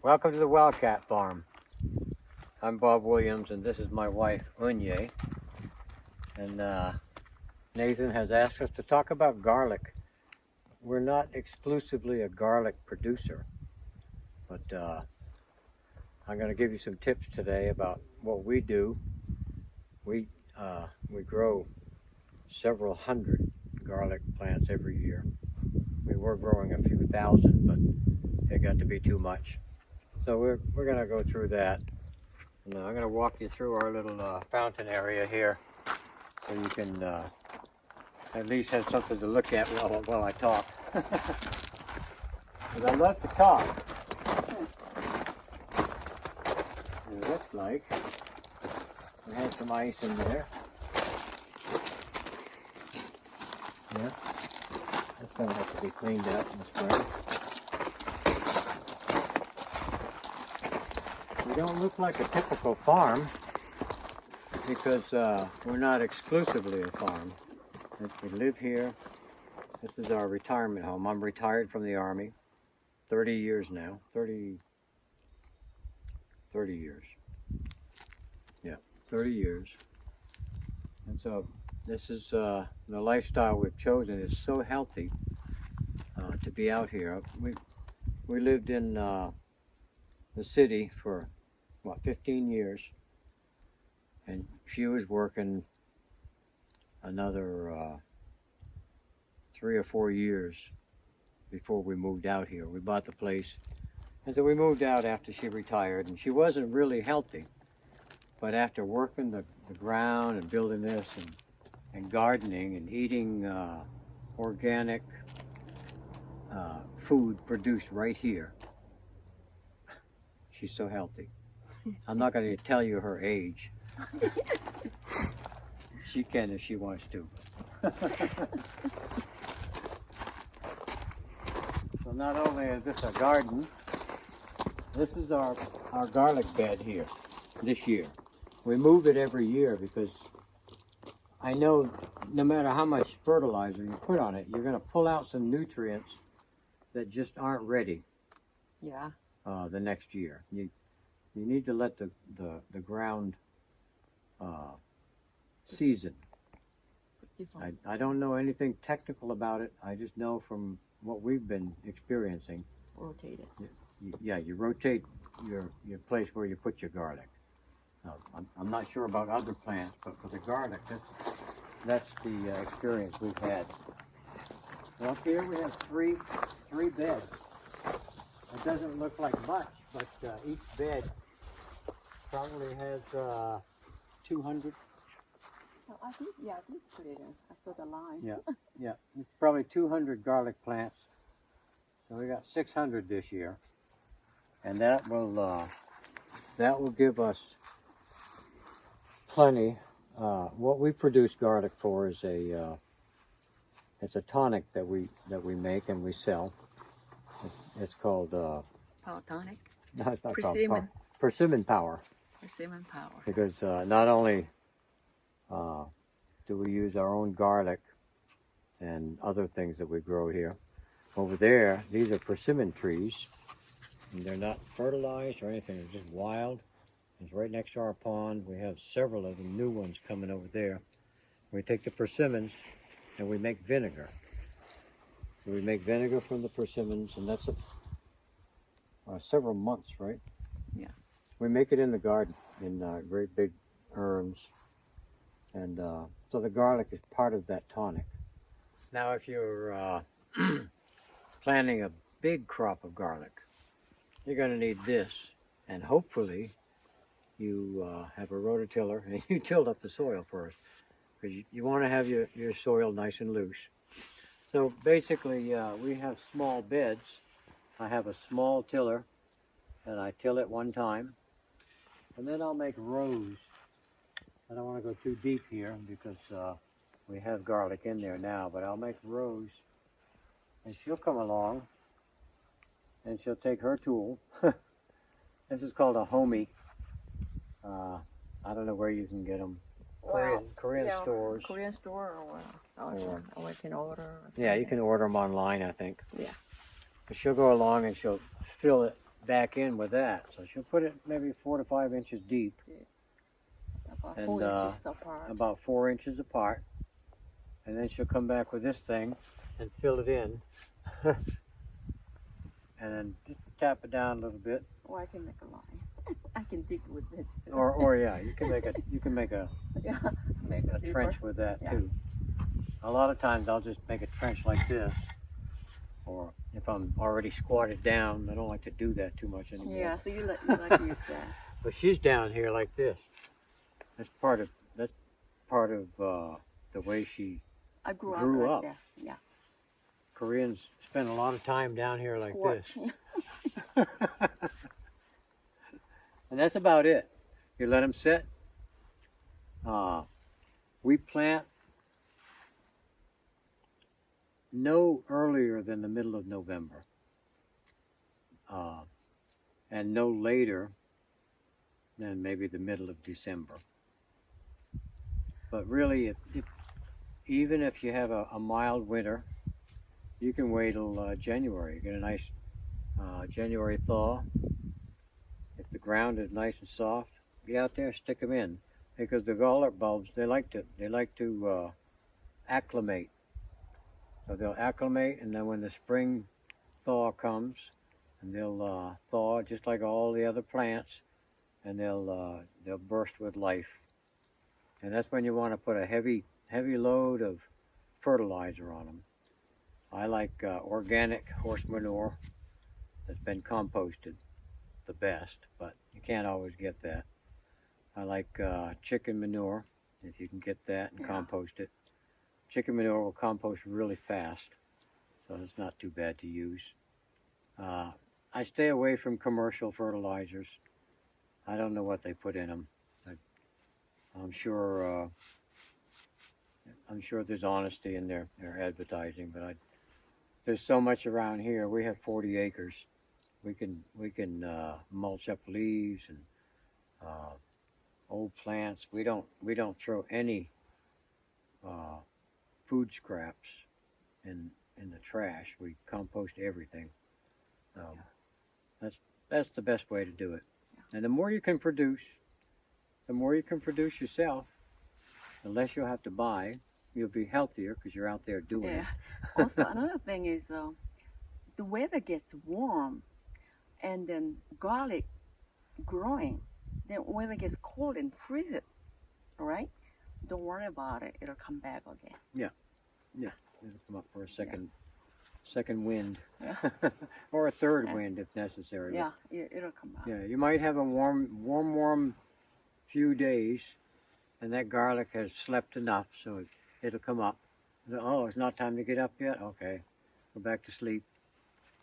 Welcome to the Wildcat Farm. I'm Bob Williams, and this is my wife, Unye. And Nathan has asked us to talk about garlic. We're not exclusively a garlic producer, but I'm going to give you some tips today about what we do. We grow several hundred garlic plants every year. We were growing a few thousand, but it got to be too much. So we're going to go through that. And I'm going to walk you through our little fountain area here, so you can at least have something to look at while I talk. Because I love to talk. It looks like we had some ice in there. Yeah, that's going to have to be cleaned up in the spring. We don't look like a typical farm because we're not exclusively a farm. We live here. This is our retirement home. I'm retired from the Army, 30 years now. 30 years. Yeah, 30 years. And so this is the lifestyle we've chosen. It's so healthy to be out here. We lived in the city for, 15 years. And she was working another 3 or 4 years before we moved out here. We bought the place. And so we moved out after she retired. And she wasn't really healthy. But after working the ground and building this and gardening and eating organic food produced right here, she's so healthy. I'm not going to tell you her age. She can if she wants to. So not only is this a garden, this is our garlic bed here this year. We move it every year because I know no matter how much fertilizer you put on it, you're going to pull out some nutrients that just aren't ready. Yeah. The next year. You need to let the ground season. I don't know anything technical about it. I just know from what we've been experiencing. Rotate it. Yeah, you rotate your place where you put your garlic. I'm not sure about other plants, but for the garlic, that's the experience we've had. Well, up here we have three beds. It doesn't look like much, but each bed probably has 200. Oh, I think put it in. I saw the line. Yeah, it's probably 200 garlic plants. So we got 600 this year, and that will give us plenty. What we produce garlic for is it's a tonic that we make and we sell. It's called Power tonic. no, it's not Persimmon. called Persimmon Power. Persimmon power. Because not only do we use our own garlic and other things that we grow here, over there, these are persimmon trees, and they're not fertilized or anything. They're just wild. It's right next to our pond. We have several of them, new ones coming over there. We take the persimmons and we make vinegar. So we make vinegar from the persimmons, and that's several months, right? Yeah. We make it in the garden in great big urns, and so the garlic is part of that tonic. Now, if you're planting a big crop of garlic, you're going to need this, and hopefully you have a rototiller and you tilled up the soil first, because you want to have your soil nice and loose. So basically, we have small beds. I have a small tiller, and I till it one time, and then I'll make rows. I don't want to go too deep here because we have garlic in there now, but I'll make rows, and she'll come along, and she'll take her tool. This is called a homie. I don't know where you can get them. Korean stores. Korean store or we can order. Or yeah, you can order them online, I think. Yeah. But she'll go along and she'll fill it back in with that. So she'll put it maybe 4 to 5 inches deep, About and 4 inches apart. about 4 inches apart. And then she'll come back with this thing and fill it in. And then just tap it down a little bit. Or I can make a line. I can dig with this too. Or yeah, you can make a Yeah, make a trench with that too. A lot of times I'll just make a trench like this, or if I'm already squatted down, I don't like to do that too much anymore. Yeah, so you like to use that. But she's down here like this. That's part of the way she I grew grew up up. like that. Yeah. Koreans spend a lot of time down here like Squat. this. And that's about it. You let them sit. We plant no earlier than the middle of November, and no later than maybe the middle of December. But really, even if you have a mild winter, you can wait till January. Get a nice January thaw. If the ground is nice and soft, get out there, stick them in, because the garlic bulbs they like to acclimate. So they'll acclimate, and then when the spring thaw comes, and they'll thaw just like all the other plants, and they'll burst with life. And that's when you want to put a heavy load of fertilizer on them. I like organic horse manure that's been composted, the best, but you can't always get that. I like chicken manure, if you can get that and compost it. Chicken manure will compost really fast, so it's not too bad to use. I stay away from commercial fertilizers. I don't know what they put in them. I'm sure there's honesty in their advertising, but there's so much around here. We have 40 acres. We can mulch up leaves and old plants. We don't throw any food scraps in the trash. We compost everything. That's the best way to do it. And the more you can produce yourself, the less you'll have to buy. You'll be healthier because you're out there doing it. Also, another thing is the weather gets warm, and then garlic growing. Then weather gets cold and freeze it. All right? Don't worry about it. It'll come back again. Yeah. It'll come up for a second wind, Yeah. or a third wind if necessary. Yeah, it'll come out. Yeah, you might have a warm few days, and that garlic has slept enough, so it'll come up. Oh, it's not time to get up yet? Okay, go back to sleep.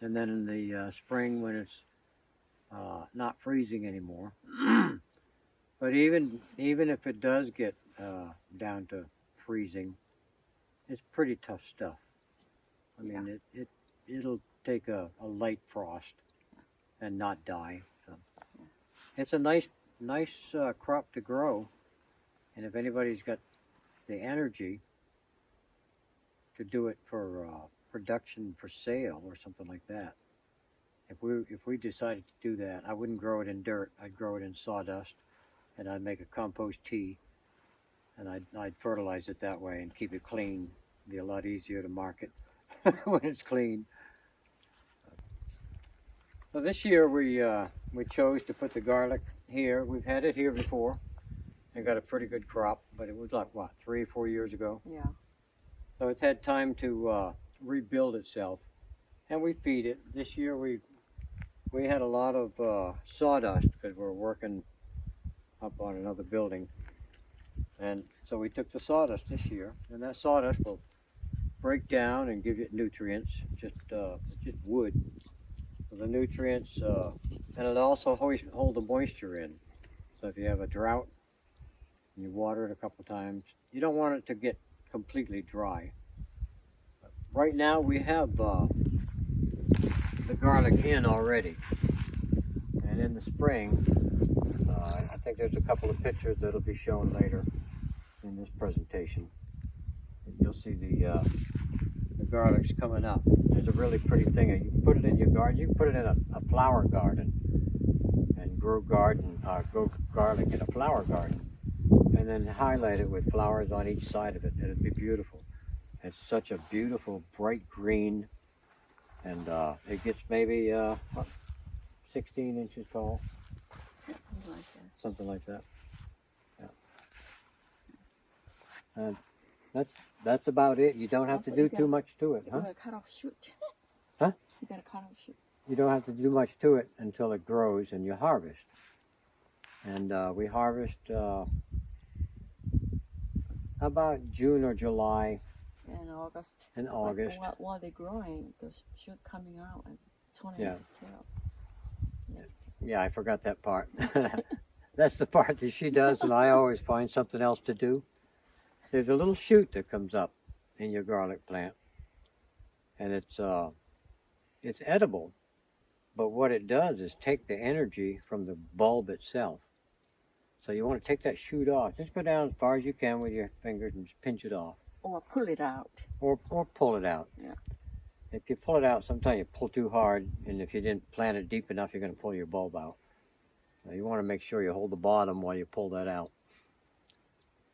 And then in the spring, when it's not freezing anymore, but even if it does get down to freezing, it's pretty tough stuff. I mean, it'll take a light frost and not die. So it's a nice crop to grow, and if anybody's got the energy to do it for production for sale or something like that, if we decided to do that, I wouldn't grow it in dirt. I'd grow it in sawdust, and I'd make a compost tea, and I'd fertilize it that way and keep it clean. It'd be a lot easier to market when it's clean. So this year we chose to put the garlic here. We've had it here before and got a pretty good crop, but it was like, what, 3 or 4 years ago? Yeah. So it's had time to rebuild itself, and we feed it. This year we had a lot of sawdust because we're working up on another building, and so we took the sawdust this year, and that sawdust will break down and give it nutrients, it's just wood. So the nutrients, and it'll also hold the moisture in. So if you have a drought and you water it a couple times, you don't want it to get completely dry. Right now we have the garlic in already, and in the spring, I think there's a couple of pictures that'll be shown later in this presentation. You'll see the garlic's coming up. It's a really pretty thing. You can put it in your garden. You can put it in a flower garden and grow garlic in a flower garden, and then highlight it with flowers on each side of it. It'd be beautiful. It's such a beautiful bright green, and it gets maybe 16 inches tall, Something like that. something like that. Yeah. And that's about it. You don't have Also, to do you too gotta- much to it, You huh? gotta cut off shoot. Huh? You gotta cut off shoot. You don't have to do much to it until it grows and you harvest. And we harvest about June or July In August. in August. But while they're growing, the shoot coming out and turning Yeah. into tail. Yeah. Yeah, I forgot that part. That's the part that she does, and I always find something else to do. There's a little shoot that comes up in your garlic plant, and it's edible. But what it does is take the energy from the bulb itself. So you want to take that shoot off. Just go down as far as you can with your fingers and just pinch it off, Or pull it out. or pull it out. Yeah. If you pull it out, sometimes you pull too hard, and if you didn't plant it deep enough, you're going to pull your bulb out. So you want to make sure you hold the bottom while you pull that out.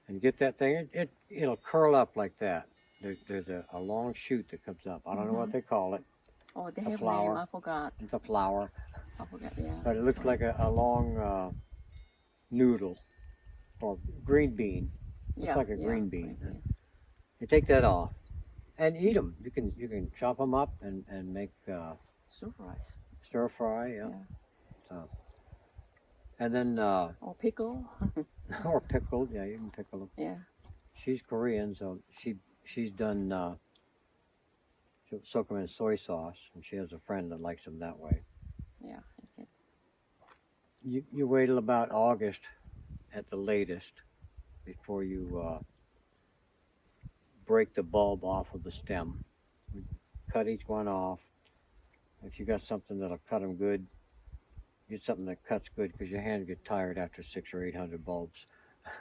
And get that thing, it'll curl up like that. There's a long shoot that comes up. I don't know what they call it. Oh, they A have flower. name. I forgot. It's a flower, I forgot. Yeah. but it looks like a long noodle or green bean. Looks like a green bean. You take that off and eat them. You can chop them up and make Surprise. stir fry. Yeah. Yeah. So, and then Or pickle. or pickled. Yeah, you can pickle them. Yeah. She's Korean, so she's done. She'll soak them in soy sauce, and she has a friend that likes them that way. Yeah. Okay. You wait till about August at the latest before you break the bulb off of the stem. Cut each one off. If you got something that'll cut them good, get something that cuts good, because your hands get tired after 600 or 800 bulbs.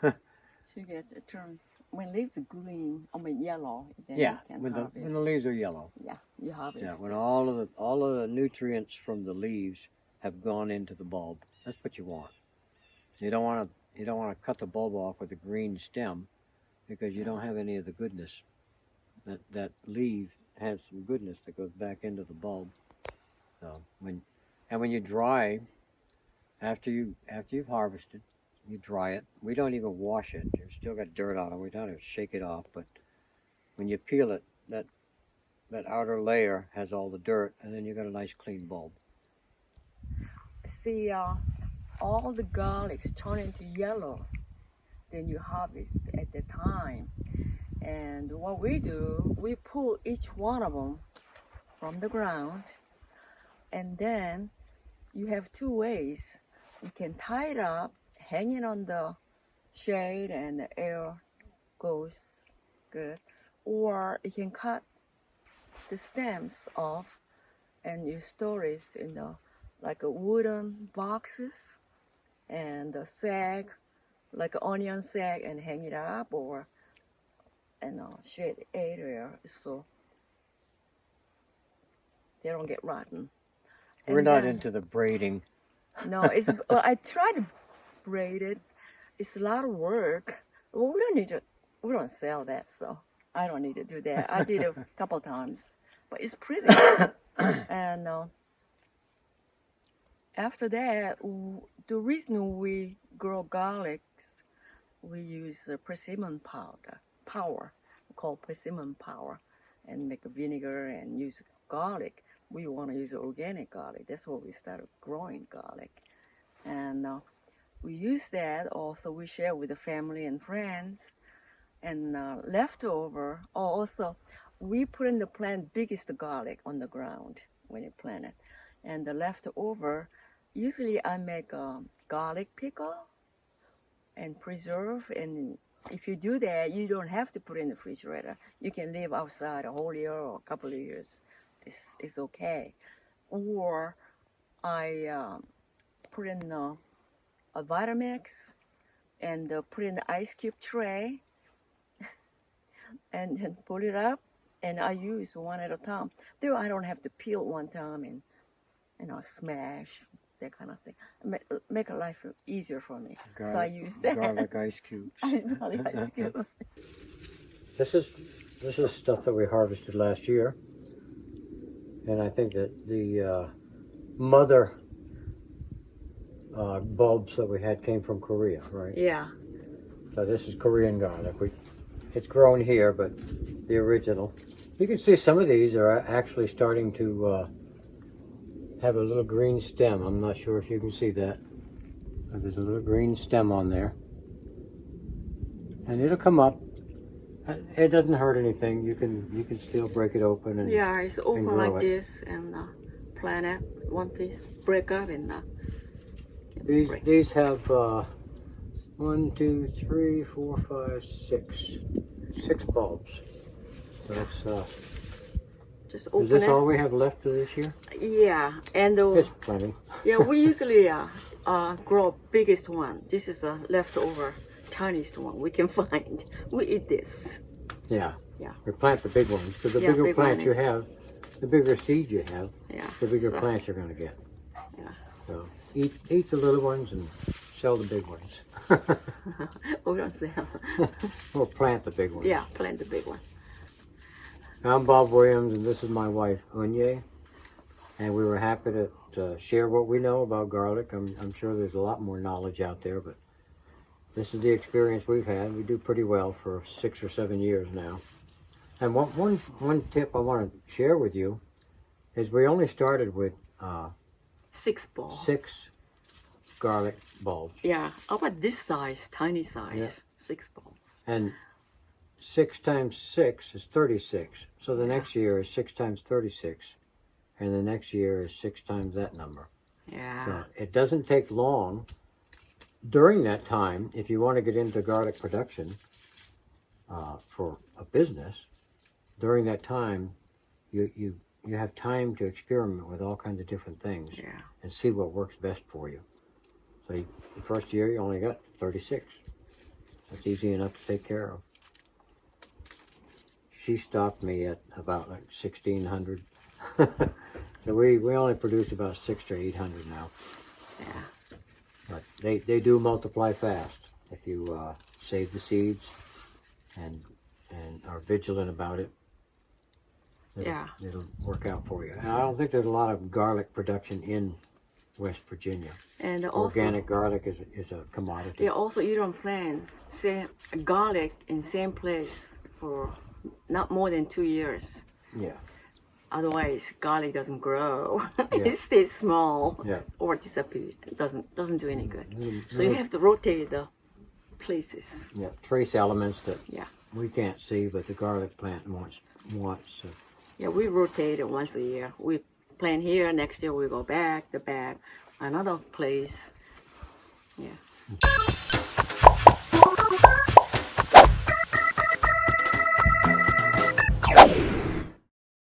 So you get it turns when leaves green, yellow. Then Yeah, you can when harvest. the leaves are yellow. Yeah, you harvest. Yeah, when all of the nutrients from the leaves have gone into the bulb. That's what you want. You don't want to cut the bulb off with a green stem, because you don't have any of the goodness. That leaf has some goodness that goes back into the bulb. So when you dry, after you've harvested, you dry it. We don't even wash it. There's still got dirt on it. We don't have to shake it off. But when you peel it, that outer layer has all the dirt, and then you got a nice clean bulb. See, all the garlics turn into yellow. Then you harvest at the time. And what we do, we pull each one of them from the ground, and then you have two ways. You can tie it up, hang it on the shade, and the air goes good. Or you can cut the stems off, and you store it in like a wooden boxes, and a sack, like an onion sack, and hang it up, or in a shade area, so they don't get rotten. We're And not then- into the braiding. No, it's. Well, I try to braid it. It's a lot of work. Well, we don't need to. We don't sell that, so I don't need to do that. I did it a couple times, but it's pretty. And after that, the reason we grow garlics, we use persimmon power, called persimmon power, and make a vinegar and use garlic. We want to use organic garlic. That's why we started growing garlic. And we use that also. We share with the family and friends. And leftover, also, we put in the plant biggest garlic on the ground when you plant it. And the leftover, usually I make a garlic pickle and preserve. And if you do that, you don't have to put it in the refrigerator. You can leave outside a whole year or a couple of years. It's okay. Or I put in a Vitamix and put in the ice cube tray and then pull it up and I use one at a time. Though I don't have to peel one time and smash that kind of thing. Make a life easier for me. So I use that. Garlic ice cubes. Garlic ice cube. This is stuff that we harvested last year, and I think that the mother bulbs that we had came from Korea, right? Yeah. So this is Korean garlic. It's grown here, but the original. You can see some of these are actually starting to have a little green stem. I'm not sure if you can see that. But there's a little green stem on there, and it'll come up. It doesn't hurt anything. You can still break it open and yeah, it's open grow like it. this and plant it one piece, break up and These have 1, 2, 3, 4, 5, 6 bulbs. So that's just is open this it. all we have left for this year? Yeah, and It's plenty. yeah, we usually grow biggest one. This is a leftover, tiniest one we can find. We eat this. Yeah. Yeah. We plant the big ones because the Yeah, bigger big plants one you is- have, the bigger seeds you have, Yeah. the bigger so, plants you're going to get. Yeah. So eat the little ones and sell the big ones. We don't sell. Or plant the big ones. Yeah, plant the big one. I'm Bob Williams, and this is my wife, Unye. And we were happy to share what we know about garlic. I'm sure there's a lot more knowledge out there, but this is the experience we've had. We do pretty well for 6 or 7 years now. And one tip I want to share with you is we only started with 6 balls. 6 garlic bulbs. Yeah, about this size, tiny size, 6 balls. And 6 times 6 is 36. So the Yeah. next year is 6 times 36. And the next year is 6 times that number. Yeah. So it doesn't take long. During that time, if you want to get into garlic production for a business, during that time, you have time to experiment with all kinds of different things Yeah. and see what works best for you. So the first year, you only got 36. That's easy enough to take care of. She stopped me at about like 1,600. So we only produce about 600 to 800 now. Yeah. But they do multiply fast if you save the seeds and are vigilant about it. It'll work out for you. And I don't think there's a lot of garlic production in West Virginia. And also, Organic garlic is a commodity. yeah, also you don't plant garlic in same place for not more than 2 years. Yeah. Otherwise, garlic doesn't grow. Yeah. It stays small Yeah. or disappear. It doesn't do any good. Little- So you have to rotate the places. Yeah, trace elements that Yeah. we can't see, but the garlic plant wants. Yeah, we rotate it once a year. We plant here, next year we go back, another place. Yeah.